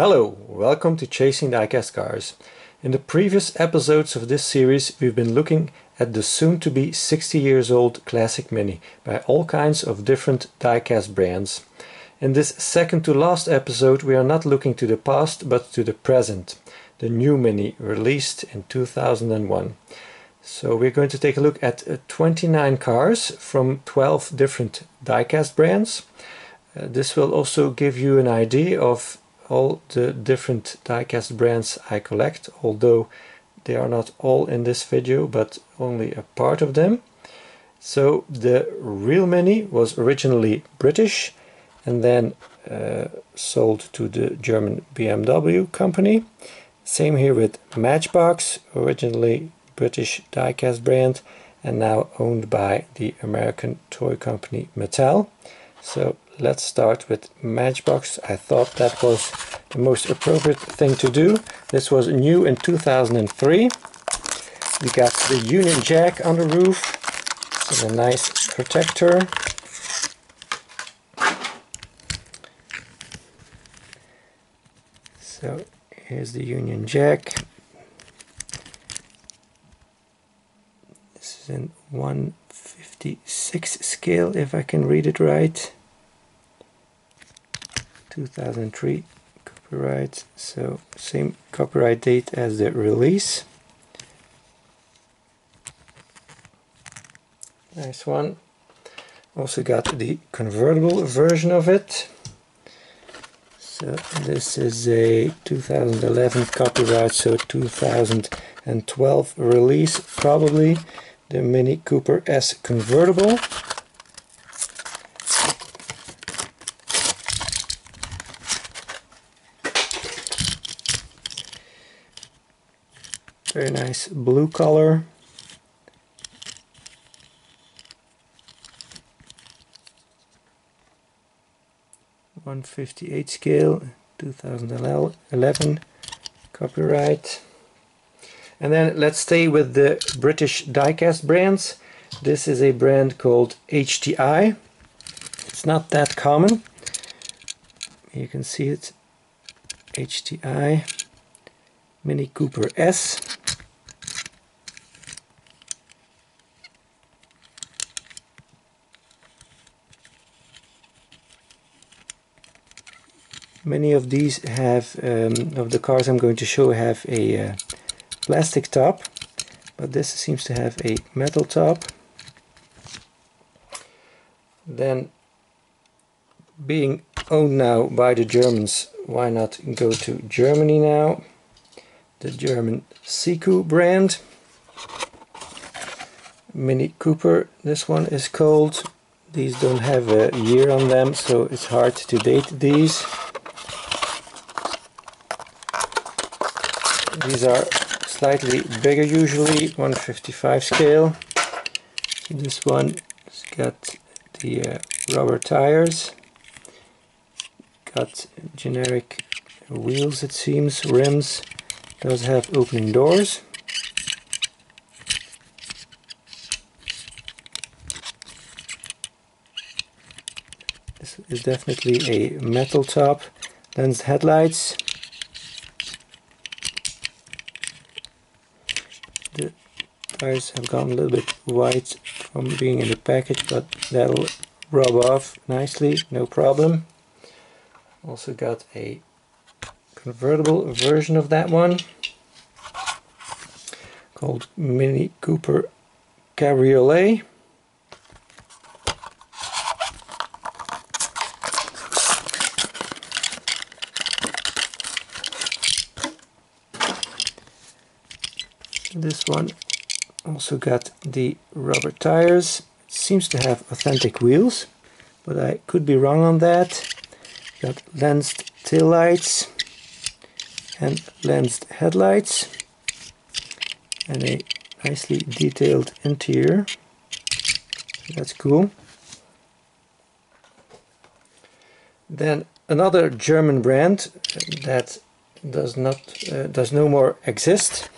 Hello, welcome to Chasing Diecast Cars. In the previous episodes of this series we've been looking at the soon-to-be 60 years old Classic Mini by all kinds of different diecast brands. In this second to last episode we are not looking to the past but to the present, the new Mini released in 2001. So we're going to take a look at 29 cars from 12 different diecast brands. This will also give you an idea of all the different diecast brands I collect, although they are not all in this video but only a part of them. So the real Mini was originally British and then sold to the German BMW company. Same here with Matchbox, originally British diecast brand and now owned by the American toy company Mattel. So let's start with Matchbox. I thought that was the most appropriate thing to do. This was new in 2003. We got the Union Jack on the roof. This is a nice protector. So here's the Union Jack. This is in 1/56 scale, if I can read it right. 2003 copyright, so same copyright date as the release. Nice one. Also got the convertible version of it. So this is a 2011 copyright, so 2012 release, probably the Mini Cooper S convertible. Very nice blue color. .158 scale, 2011 copyright. And then let's stay with the British diecast brands. This is a brand called HTI. It's not that common. You can see it. HTI Mini Cooper S. Many of these have, of the cars I'm going to show, have a plastic top, but this seems to have a metal top. Then, being owned now by the Germans, why not go to Germany now? The German Siku brand. Mini Cooper, this one is called. These don't have a year on them, so it's hard to date these. These are slightly bigger usually, 1/55 scale. So this one has got the rubber tires, got generic wheels it seems, rims, does have opening doors. This is definitely a metal top, lensed headlights. The tires have gone a little bit white from being in the package, but that'll rub off nicely, no problem. Also got a convertible version of that one called Mini Cooper Cabriolet. This one also got the rubber tires. It seems to have authentic wheels, but I could be wrong on that. Got lensed tail lights and lensed headlights and a nicely detailed interior. That's cool. Then another German brand that does no more exist.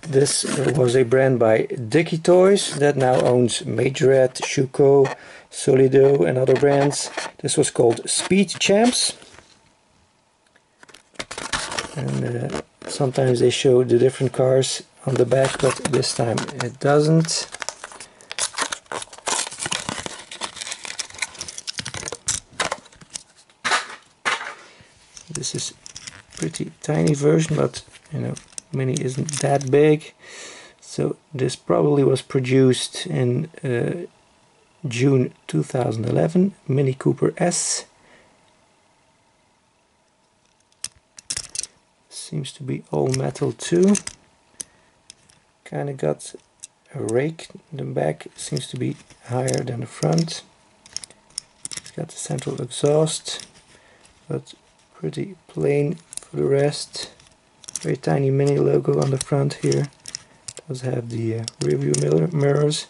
This was a brand by Dicky Toys that now owns Majorette, Schuco, Solido and other brands. This was called Speed Champs. and sometimes they show the different cars on the back, but this time it doesn't. This is a pretty tiny version, but you know, Mini isn't that big. So this probably was produced in June 2011, Mini Cooper S. Seems to be all metal too. Kind of got a rake. The back seems to be higher than the front. It's got the central exhaust, but pretty plain for the rest. Very tiny Mini logo on the front here. It does have the rear view mirrors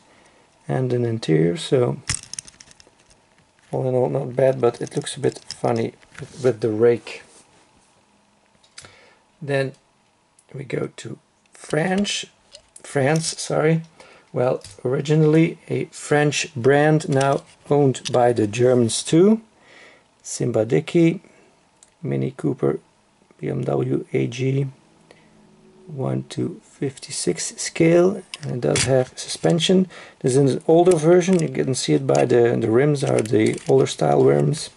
and an interior, so all in all not bad, but it looks a bit funny with the rake. Then we go to France, sorry. Well, originally a French brand, now owned by the Germans too. Simbadicki, Mini Cooper BMW AG 1/56 scale, and it does have suspension. This is an older version, you can see it by the rims are the older style rims.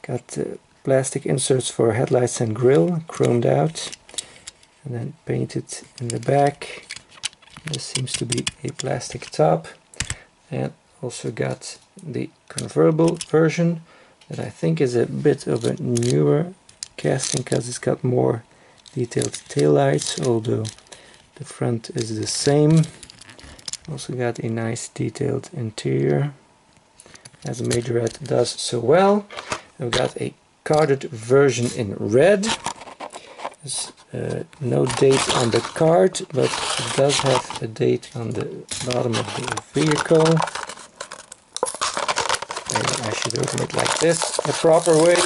Got plastic inserts for headlights and grille, chromed out, and then painted in the back. This seems to be a plastic top, and also got the convertible version that I think is a bit of a newer casting because it's got more detailed taillights, although the front is the same. Also got a nice detailed interior, as a Majorette does so well. I've got a carded version in red. There's no date on the card, but it does have a date on the bottom of the vehicle. Maybe I should open it like this, the proper way.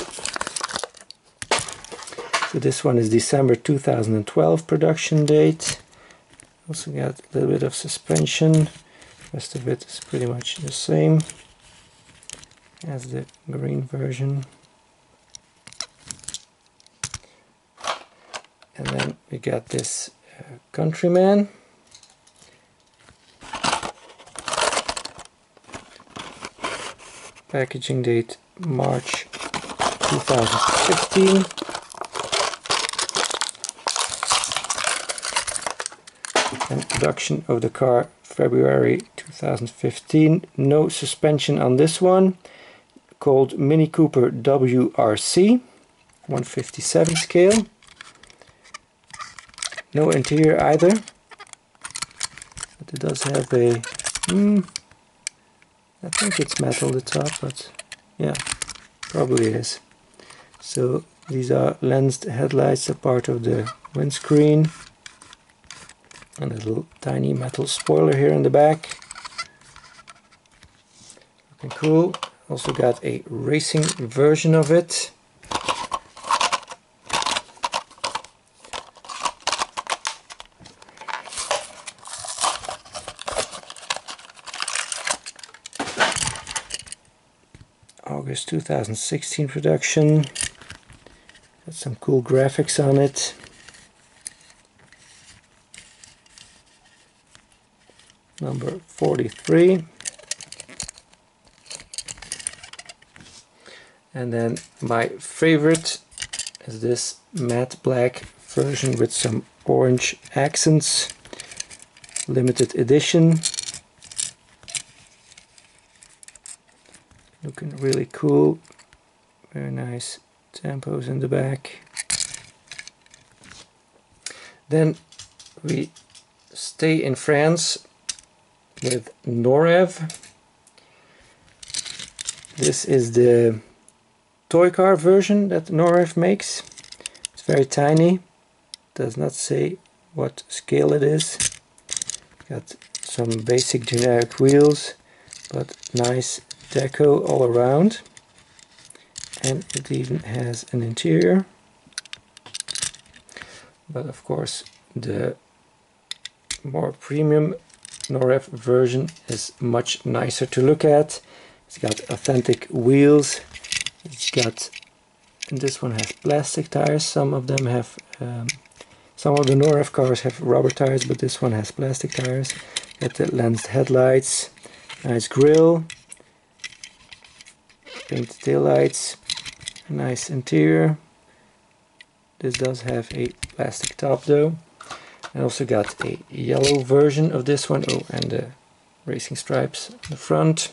So this one is December 2012 production date. Also got a little bit of suspension. The rest of it is pretty much the same as the green version. And then we got this Countryman. Packaging date March 2015. And production of the car February 2015. No suspension on this one. Called Mini Cooper WRC 1/57 scale. No interior either, but it does have a, I think it's metal the top, but yeah, probably is. So these are lensed headlights, a part of the windscreen, and a little tiny metal spoiler here in the back. Looking cool. Also got a racing version of it. August 2016 production. Got some cool graphics on it. Number 43. And then my favorite is this matte black version with some orange accents. Limited edition. Looking really cool. Very nice tampos in the back. Then we stay in France with Norev. This is the toy car version that Norev makes. It's very tiny. Does not say what scale it is. Got some basic generic wheels, but nice deco all around, and it even has an interior, but of course the more premium Norev version is much nicer to look at. It's got authentic wheels, it's got and this one has plastic tires. Some of them have, some of the Noref cars have rubber tires, but this one has plastic tires. Got the lensed headlights, nice grille, painted taillights, a nice interior. This does have a plastic top though. I also got a yellow version of this one. Oh, and the racing stripes on the front.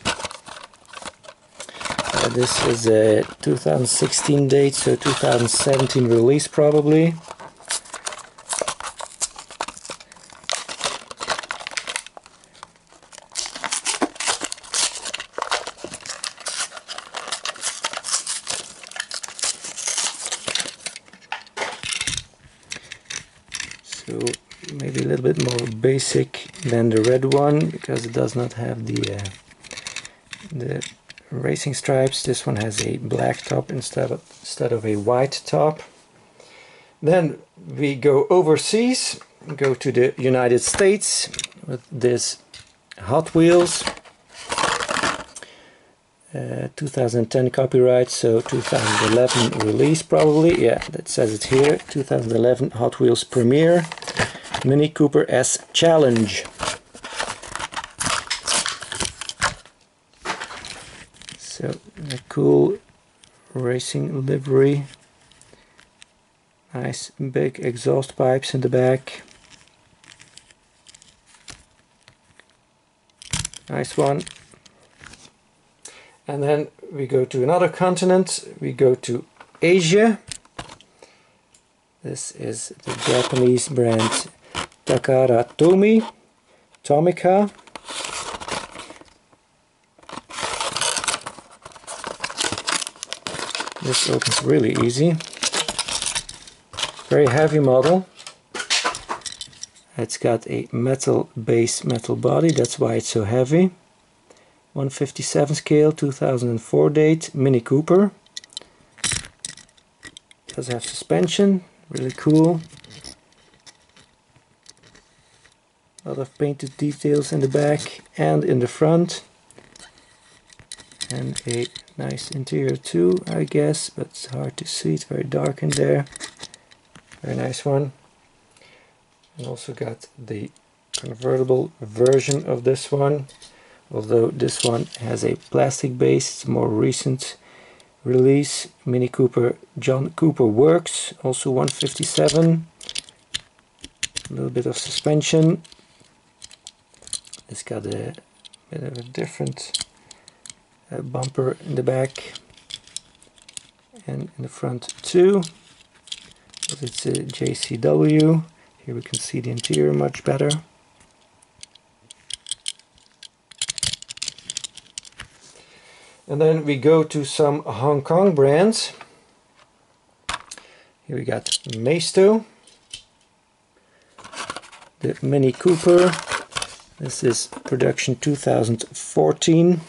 This is a 2016 date, so 2017 release probably. So maybe a little bit more basic than the red one, because it does not have the racing stripes. This one has a black top instead of a white top. Then we go overseas, go to the United States with this Hot Wheels. 2010 copyright, so 2011 release probably. Yeah, that says it here. 2011 Hot Wheels Premiere Mini Cooper S Challenge. So a cool racing livery. Nice big exhaust pipes in the back. Nice one. And then we go to another continent. We go to Asia. This is the Japanese brand Takara Tomica. This opens really easy. Very heavy model. It's got a metal base, metal body, that's why it's so heavy. 157 scale, 2004 date, Mini Cooper. Does have suspension, really cool. A lot of painted details in the back and in the front. And a nice interior too, I guess, but it's hard to see, it's very dark in there. Very nice one. And also got the convertible version of this one. Although this one has a plastic base, it's a more recent release. Mini Cooper John Cooper Works, also 157. A little bit of suspension. It's got a bit of a different bumper in the back and in the front too. But it's a JCW. Here we can see the interior much better. And then we go to some Hong Kong brands. Here we got Maisto, the Mini Cooper. This is production 2014.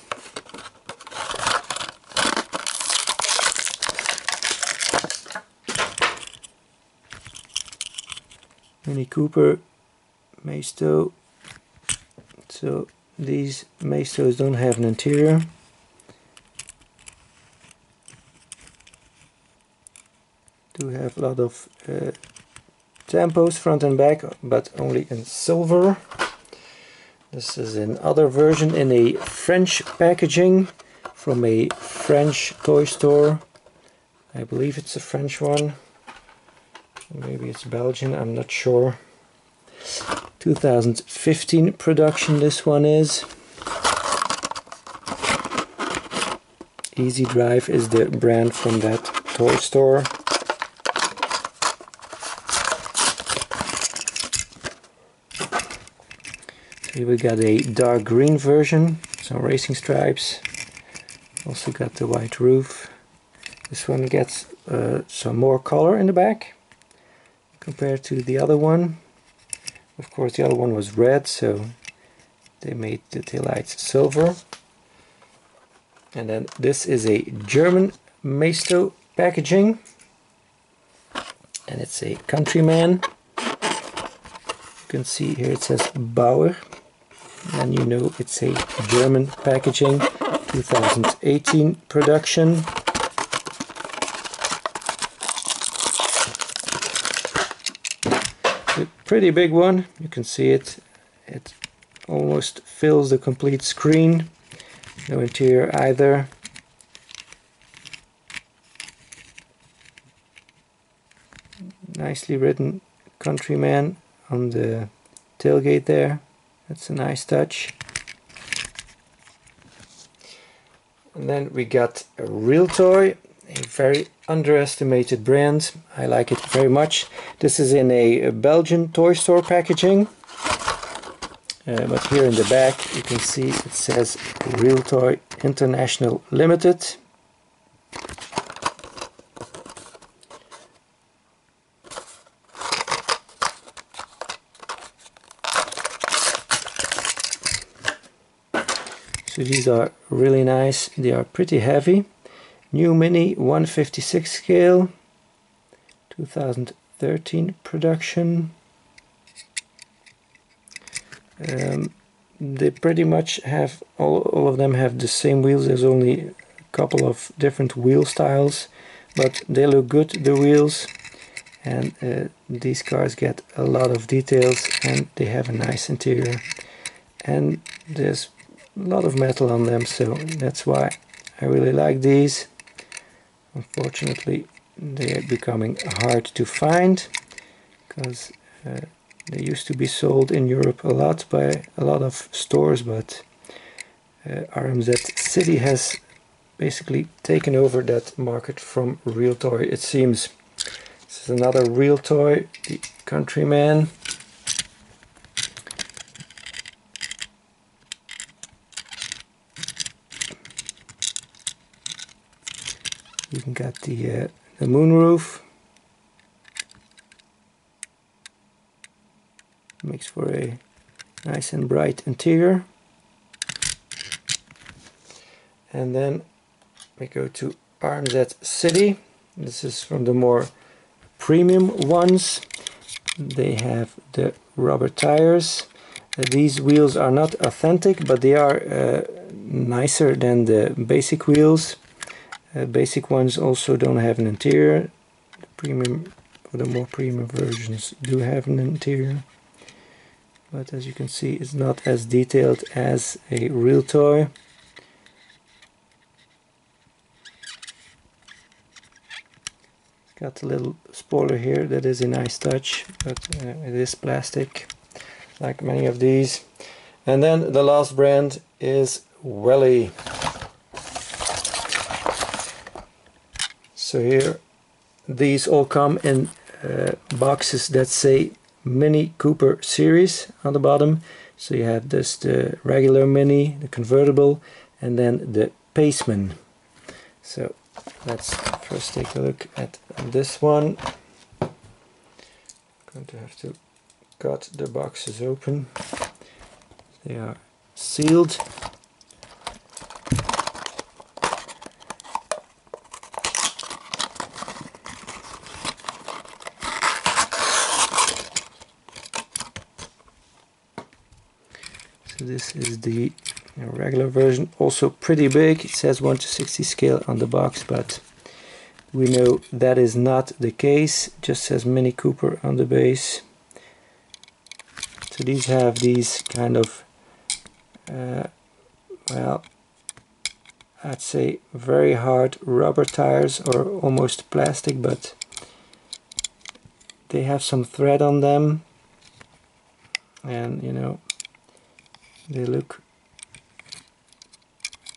Mini Cooper, Maisto. So these Maistos don't have an interior. Do have a lot of tampos front and back, but only in silver. This is another version in a French packaging from a French toy store. I believe it's a French one. Maybe it's Belgian, I'm not sure. 2015 production this one is. Easy Drive is the brand from that toy store. Here we got a dark green version, some racing stripes. Also got the white roof. This one gets some more color in the back compared to the other one. Of course the other one was red, so they made the taillights silver. And then this is a German Maisto packaging, and it's a Countryman. You can see here it says Bauer, and you know it's a German packaging, 2018 production. pretty big one. You can see it. It almost fills the complete screen. No interior either. Nicely written Countryman on the tailgate there. That's a nice touch. And then we got a Realtoy, a very underestimated brand. I like it very much. This is in a Belgian toy store packaging. But here in the back you can see it says Realtoy International Limited. So these are really nice. They are pretty heavy. New Mini 156 scale, 2013 production. They pretty much have, all of them have the same wheels. There's only a couple of different wheel styles, but they look good, the wheels. And these cars get a lot of details and they have a nice interior. And there's a lot of metal on them, so that's why I really like these. Unfortunately, they are becoming hard to find because they used to be sold in Europe a lot by a lot of stores, but RMZ City has basically taken over that market from Realtoy, it seems. This is another Realtoy, the Countryman. You can get the moonroof. Makes for a nice and bright interior. And then we go to RMZ City. This is from the more premium ones. They have the rubber tires. These wheels are not authentic, but they are nicer than the basic wheels. Basic ones also don't have an interior. The premium, or the more premium versions do have an interior. But as you can see, it's not as detailed as a Realtoy. Got a little spoiler here, that is a nice touch, but it is plastic, like many of these. And then the last brand is Welly. So here, these all come in boxes that say Mini Cooper series on the bottom. So you have this, the regular Mini, the convertible, and then the Paceman. So let's first take a look at this one. I'm going to have to cut the boxes open. They are sealed. So this is the regular version, also pretty big. It says 1:60 scale on the box, but we know that is not the case. It just says Mini Cooper on the base. So these have these kind of well, I'd say very hard rubber tires, or almost plastic, but they have some thread on them, and you know, they look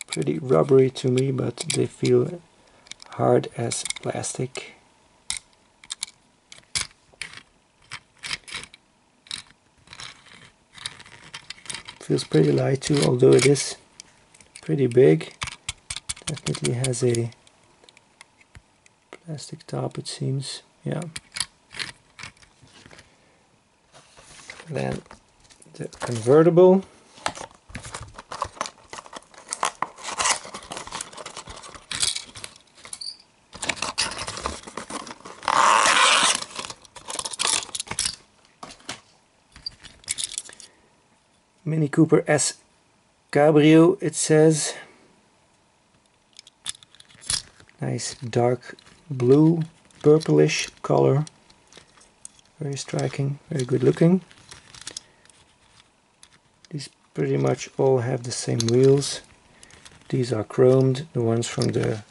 pretty rubbery to me, but they feel hard as plastic. Feels pretty light too, although it is pretty big. Definitely has a plastic top, it seems. Yeah. Then the convertible. Mini Cooper S Cabrio, it says. Nice dark blue, purplish color. very striking, very good looking. These pretty much all have the same wheels. These are chromed, the ones from the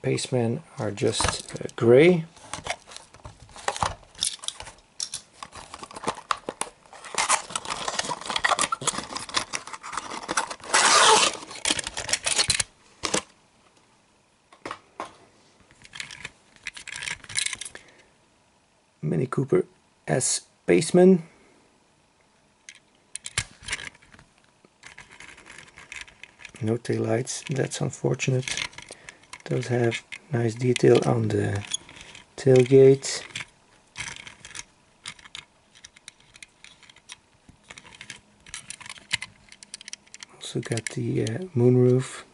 Paceman are just grey. Mini Cooper S Paceman. No taillights, that's unfortunate. Does have nice detail on the tailgate. Also got the moonroof.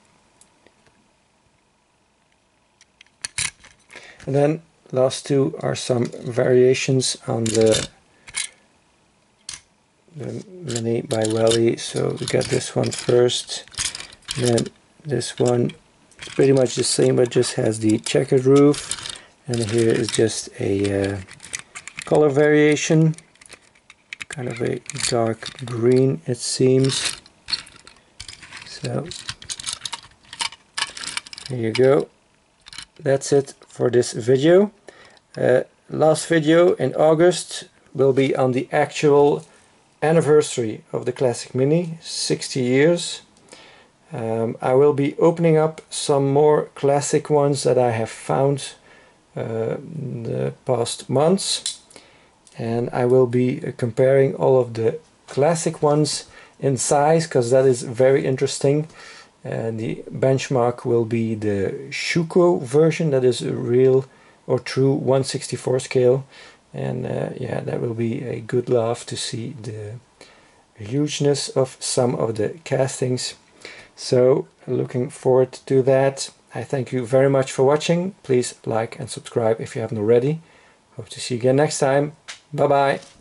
And then last two are some variations on the Mini by Welly. So we got this one first, then this one. It's pretty much the same, but just has the checkered roof, and here is just a color variation, kind of a dark green it seems. So here you go. That's it for this video. Last video in August will be on the actual anniversary of the Classic Mini, 60 years. I will be opening up some more classic ones that I have found in the past months, and I will be comparing all of the classic ones in size, because that is very interesting. The benchmark will be the Schuco version, that is a real or true 1/64 scale, and yeah, that will be a good laugh to see the hugeness of some of the castings. So looking forward to that. I thank you very much for watching. Please like and subscribe if you haven't already. Hope to see you again next time. Bye bye.